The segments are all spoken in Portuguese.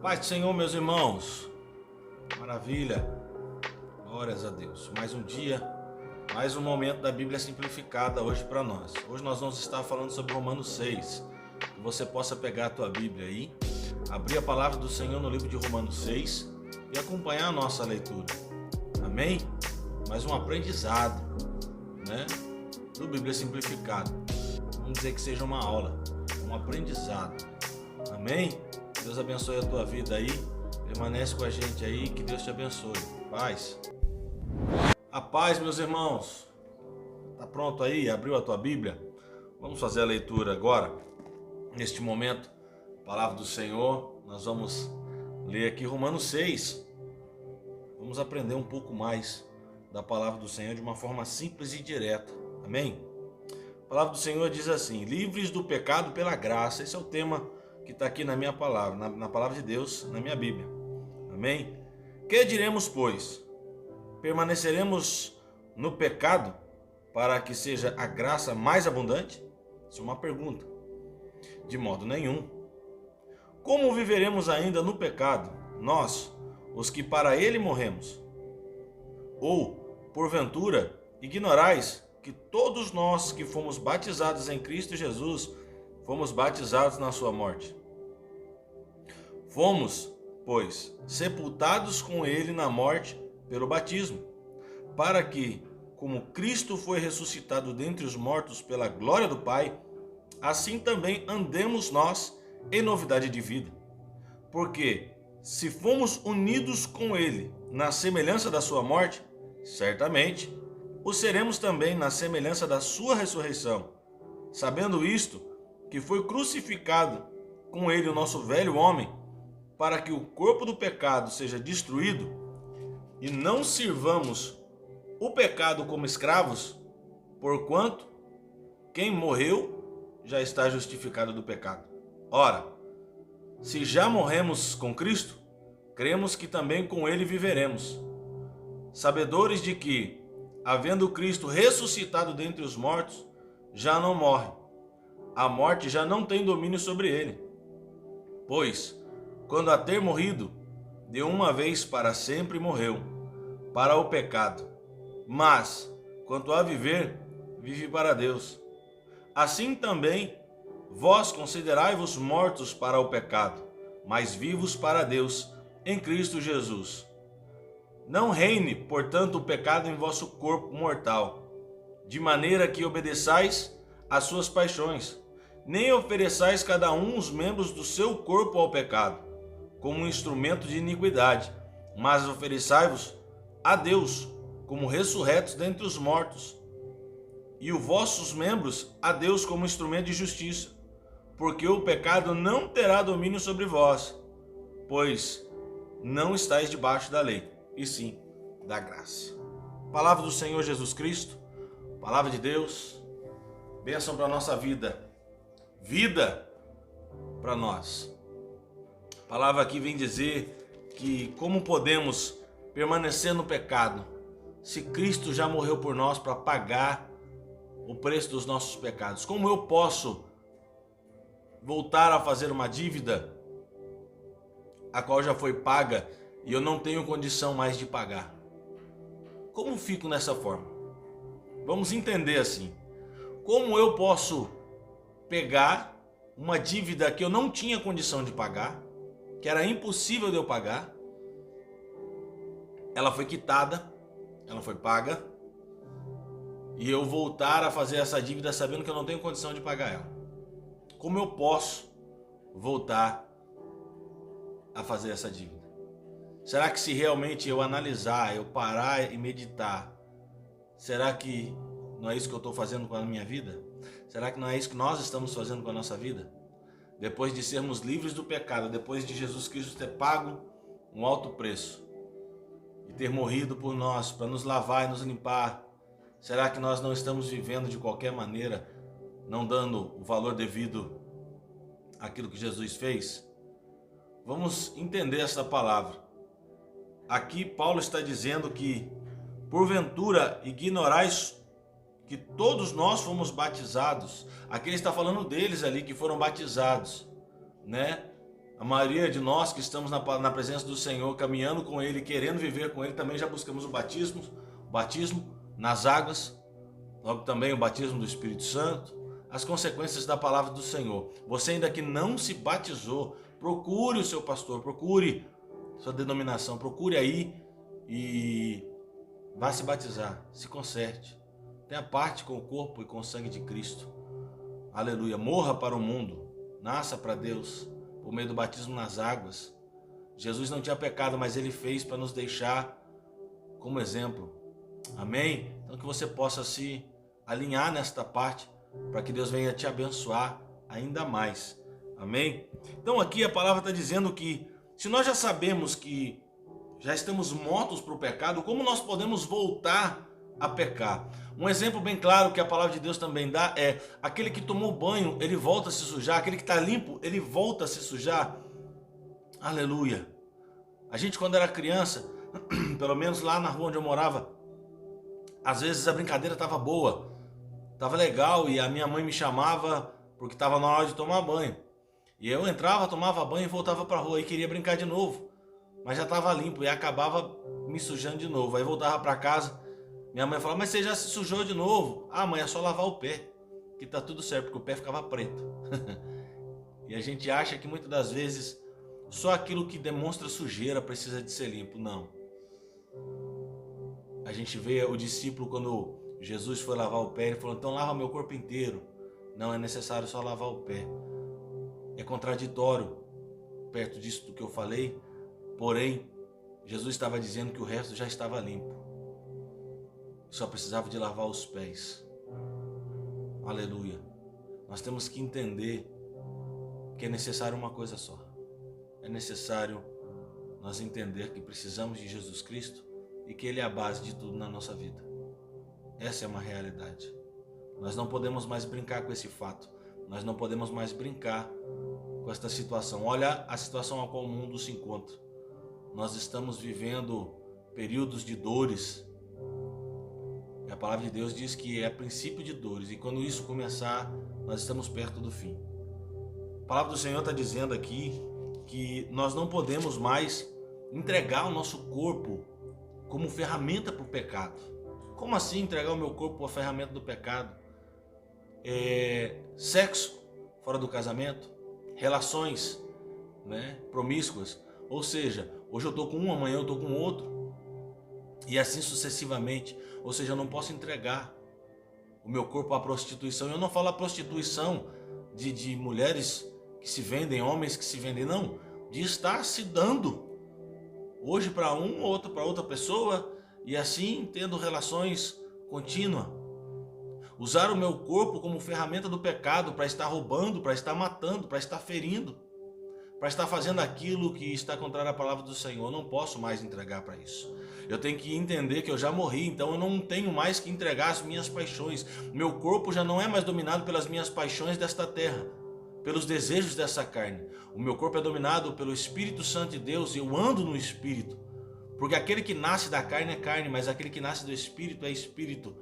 Paz do Senhor, meus irmãos. Maravilha. Glórias a Deus. Mais um dia, mais um momento da Bíblia simplificada hoje para nós. Hoje nós vamos estar falando sobre Romanos 6. Que você possa pegar a tua Bíblia aí, abrir a palavra do Senhor no livro de Romanos 6 e acompanhar a nossa leitura. Amém? Mais um aprendizado, né? Do Bíblia simplificada. Vamos dizer que seja uma aula, um aprendizado. Amém? Deus abençoe a tua vida aí. Permanece com a gente aí, que Deus te abençoe. Paz. A paz, meus irmãos. Tá pronto aí? Abriu a tua Bíblia? Vamos fazer a leitura agora. Neste momento, palavra do Senhor. Nós vamos ler aqui Romanos 6. Vamos aprender um pouco mais da palavra do Senhor de uma forma simples e direta. Amém? A palavra do Senhor diz assim: livres do pecado pela graça. Esse é o tema que está aqui na minha palavra, na palavra de Deus, na minha Bíblia. Amém? Que diremos, pois? Permaneceremos no pecado para que seja a graça mais abundante? Isso é uma pergunta. De modo nenhum. Como viveremos ainda no pecado, nós, os que para ele morremos? Ou, porventura, ignorais que todos nós que fomos batizados em Cristo Jesus, fomos batizados na sua morte? Fomos, pois, sepultados com ele na morte pelo batismo, para que, como Cristo foi ressuscitado dentre os mortos pela glória do Pai, assim também andemos nós em novidade de vida. Porque, se fomos unidos com ele na semelhança da sua morte, certamente o seremos também na semelhança da sua ressurreição, sabendo isto, que foi crucificado com ele o nosso velho homem, para que o corpo do pecado seja destruído e não sirvamos o pecado como escravos, porquanto quem morreu já está justificado do pecado. Ora, se já morremos com Cristo, cremos que também com ele viveremos, sabedores de que, havendo Cristo ressuscitado dentre os mortos, já não morre. A morte já não tem domínio sobre ele. Pois, quando a ter morrido, de uma vez para sempre morreu, para o pecado. Mas, quanto a viver, vive para Deus. Assim também, vós considerai-vos mortos para o pecado, mas vivos para Deus, em Cristo Jesus. Não reine, portanto, o pecado em vosso corpo mortal, de maneira que obedeçais às suas paixões, nem ofereçais cada um os membros do seu corpo ao pecado, como um instrumento de iniquidade, mas ofereçai-vos a Deus como ressurretos dentre os mortos, e os vossos membros a Deus como instrumento de justiça, porque o pecado não terá domínio sobre vós, pois não estáis debaixo da lei, e sim da graça. Palavra do Senhor Jesus Cristo, palavra de Deus, bênção para a nossa vida, vida para nós. A palavra aqui vem dizer que como podemos permanecer no pecado se Cristo já morreu por nós para pagar o preço dos nossos pecados. Como eu posso voltar a fazer uma dívida a qual já foi paga e eu não tenho condição mais de pagar? Como fico nessa forma? Vamos entender assim. Como eu posso pegar uma dívida que eu não tinha condição de pagar, que era impossível de eu pagar, ela foi quitada, ela foi paga, e eu voltar a fazer essa dívida sabendo que eu não tenho condição de pagar ela? Como eu posso voltar a fazer essa dívida? Será que se realmente eu analisar, eu parar e meditar, será que não é isso que eu estou fazendo com a minha vida? Será que não é isso que nós estamos fazendo com a nossa vida? Depois de sermos livres do pecado, depois de Jesus Cristo ter pago um alto preço e ter morrido por nós para nos lavar e nos limpar, será que nós não estamos vivendo de qualquer maneira, não dando o valor devido àquilo que Jesus fez? Vamos entender essa palavra. Aqui Paulo está dizendo que, porventura, ignorais que todos nós fomos batizados. Aqui ele está falando deles ali que foram batizados, né? A maioria de nós que estamos na presença do Senhor, caminhando com Ele, querendo viver com Ele, também já buscamos o batismo nas águas, logo também o batismo do Espírito Santo, as consequências da palavra do Senhor. Você ainda que não se batizou, procure o seu pastor, procure sua denominação, procure aí e vá se batizar, se conserte. Tenha parte com o corpo e com o sangue de Cristo. Aleluia. Morra para o mundo, nasça para Deus, por meio do batismo nas águas. Jesus não tinha pecado, mas Ele fez para nos deixar como exemplo. Amém? Então que você possa se alinhar nesta parte, para que Deus venha te abençoar ainda mais. Amém? Então aqui a palavra está dizendo que, se nós já sabemos que já estamos mortos para o pecado, como nós podemos voltar a pecar? Um exemplo bem claro que a palavra de Deus também dá é: aquele que tomou banho, ele volta a se sujar. Aquele que está limpo, ele volta a se sujar. Aleluia. A gente, quando era criança, pelo menos lá na rua onde eu morava, às vezes a brincadeira estava boa, estava legal, e a minha mãe me chamava porque estava na hora de tomar banho. E eu entrava, tomava banho e voltava para a rua e queria brincar de novo, mas já estava limpo e acabava me sujando de novo. Aí voltava para casa, minha mãe falava: mas você já se sujou de novo? Ah, mãe, é só lavar o pé, que tá tudo certo, porque o pé ficava preto. E a gente acha que muitas das vezes só aquilo que demonstra sujeira precisa de ser limpo. Não. A gente vê o discípulo, quando Jesus foi lavar o pé, ele falou: então lava meu corpo inteiro. Não é necessário só lavar o pé. É contraditório perto disso do que eu falei, porém Jesus estava dizendo que o resto já estava limpo, só precisava de lavar os pés. Aleluia. Nós temos que entender que é necessário uma coisa só. É necessário nós entender que precisamos de Jesus Cristo e que Ele é a base de tudo na nossa vida. Essa é uma realidade. Nós não podemos mais brincar com esse fato. Nós não podemos mais brincar com esta situação. Olha a situação a qual o mundo se encontra. Nós estamos vivendo períodos de dores. E a palavra de Deus diz que é princípio de dores. E quando isso começar, nós estamos perto do fim. A palavra do Senhor está dizendo aqui que nós não podemos mais entregar o nosso corpo como ferramenta para o pecado. Como assim entregar o meu corpo como ferramenta do pecado? Sexo fora do casamento, relações, promíscuas. Ou seja, hoje eu estou com um, amanhã eu estou com outro, e assim sucessivamente. Ou seja, eu não posso entregar o meu corpo à prostituição. Eu não falo a prostituição de mulheres que se vendem, homens que se vendem, não, de estar se dando hoje para um, outro para outra pessoa, e assim tendo relações contínuas. Usar o meu corpo como ferramenta do pecado, para estar roubando, para estar matando, para estar ferindo, para estar fazendo aquilo que está contrário à palavra do Senhor. Eu não posso mais entregar para isso. Eu tenho que entender que eu já morri, então eu não tenho mais que entregar as minhas paixões. Meu corpo já não é mais dominado pelas minhas paixões desta terra, pelos desejos dessa carne. O meu corpo é dominado pelo Espírito Santo de Deus, e eu ando no Espírito. Porque aquele que nasce da carne é carne, mas aquele que nasce do Espírito é Espírito.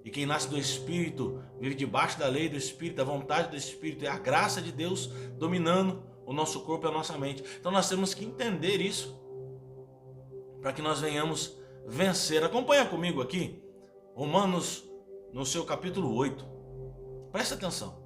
E quem nasce do Espírito vive debaixo da lei do Espírito, da vontade do Espírito. É a graça de Deus dominando o nosso corpo e a nossa mente. Então nós temos que entender isso, para que nós venhamos vencer. Acompanha comigo aqui, Romanos, no seu capítulo 8. Presta atenção.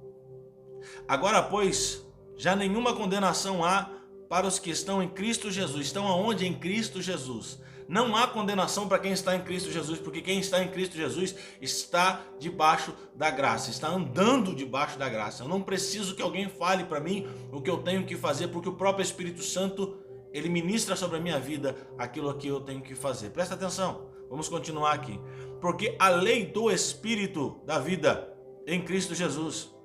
Agora, pois, já nenhuma condenação há para os que estão em Cristo Jesus. Estão aonde? Em Cristo Jesus. Não há condenação para quem está em Cristo Jesus, porque quem está em Cristo Jesus está debaixo da graça, está andando debaixo da graça. Eu não preciso que alguém fale para mim o que eu tenho que fazer, porque o próprio Espírito Santo, ele ministra sobre a minha vida aquilo que eu tenho que fazer. Presta atenção, vamos continuar aqui. Porque a lei do Espírito da vida em Cristo Jesus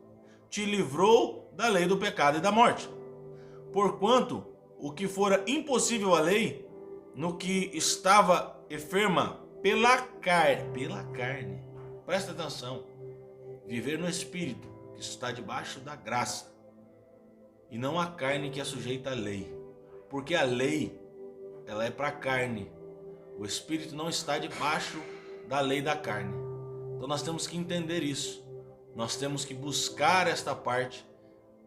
te livrou da lei do pecado e da morte. Porquanto o que fora impossível à lei, no que estava enferma pela carne, presta atenção, viver no Espírito, que está debaixo da graça, e não a carne que é sujeita à lei, porque a lei, ela é para a carne, o Espírito não está debaixo da lei da carne. Então nós temos que entender isso, nós temos que buscar esta parte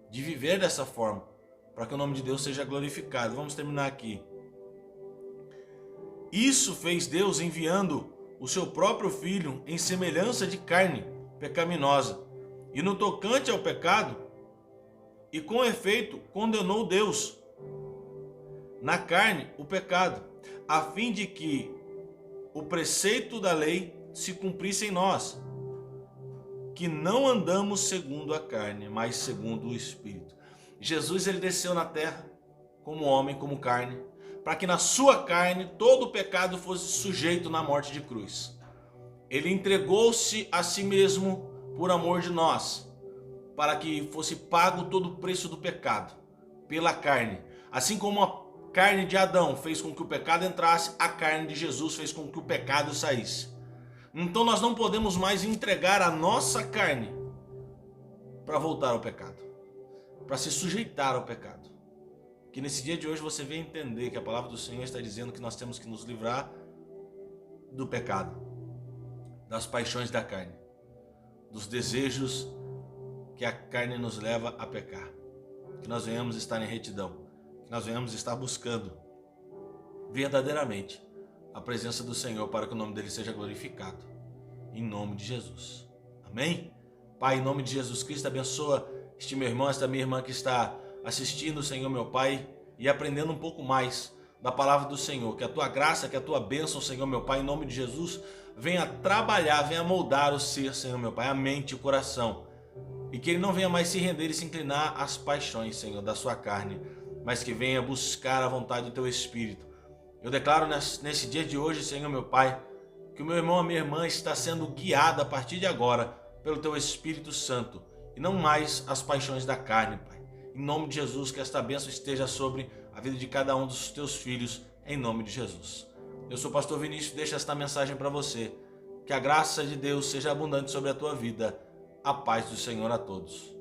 de viver dessa forma, para que o nome de Deus seja glorificado. Vamos terminar aqui. Isso fez Deus enviando o seu próprio Filho em semelhança de carne pecaminosa. E no tocante ao pecado, e com efeito condenou Deus na carne o pecado, a fim de que o preceito da lei se cumprisse em nós, que não andamos segundo a carne, mas segundo o Espírito. Jesus, ele desceu na terra como homem, como carne, para que na sua carne todo o pecado fosse sujeito na morte de cruz. Ele entregou-se a si mesmo por amor de nós, para que fosse pago todo o preço do pecado pela carne. Assim como a carne de Adão fez com que o pecado entrasse, a carne de Jesus fez com que o pecado saísse. Então nós não podemos mais entregar a nossa carne para voltar ao pecado, para se sujeitar ao pecado. Que nesse dia de hoje você venha entender que a palavra do Senhor está dizendo que nós temos que nos livrar do pecado, das paixões da carne, dos desejos que a carne nos leva a pecar. Que nós venhamos estar em retidão, que nós venhamos estar buscando verdadeiramente a presença do Senhor para que o nome dele seja glorificado. Em nome de Jesus. Amém? Pai, em nome de Jesus Cristo, abençoa este meu irmão, esta minha irmã que está assistindo, Senhor, meu Pai, e aprendendo um pouco mais da palavra do Senhor. Que a tua graça, que a tua bênção, Senhor, meu Pai, em nome de Jesus, venha trabalhar, venha moldar o ser, Senhor, meu Pai, a mente e o coração. E que ele não venha mais se render e se inclinar às paixões, Senhor, da sua carne, mas que venha buscar a vontade do teu Espírito. Eu declaro nesse dia de hoje, Senhor, meu Pai, que o meu irmão, a minha irmã está sendo guiada a partir de agora pelo teu Espírito Santo e não mais as paixões da carne, Pai. Em nome de Jesus, que esta bênção esteja sobre a vida de cada um dos teus filhos, em nome de Jesus. Eu sou o pastor Vinícius e deixo esta mensagem para você. Que a graça de Deus seja abundante sobre a tua vida. A paz do Senhor a todos.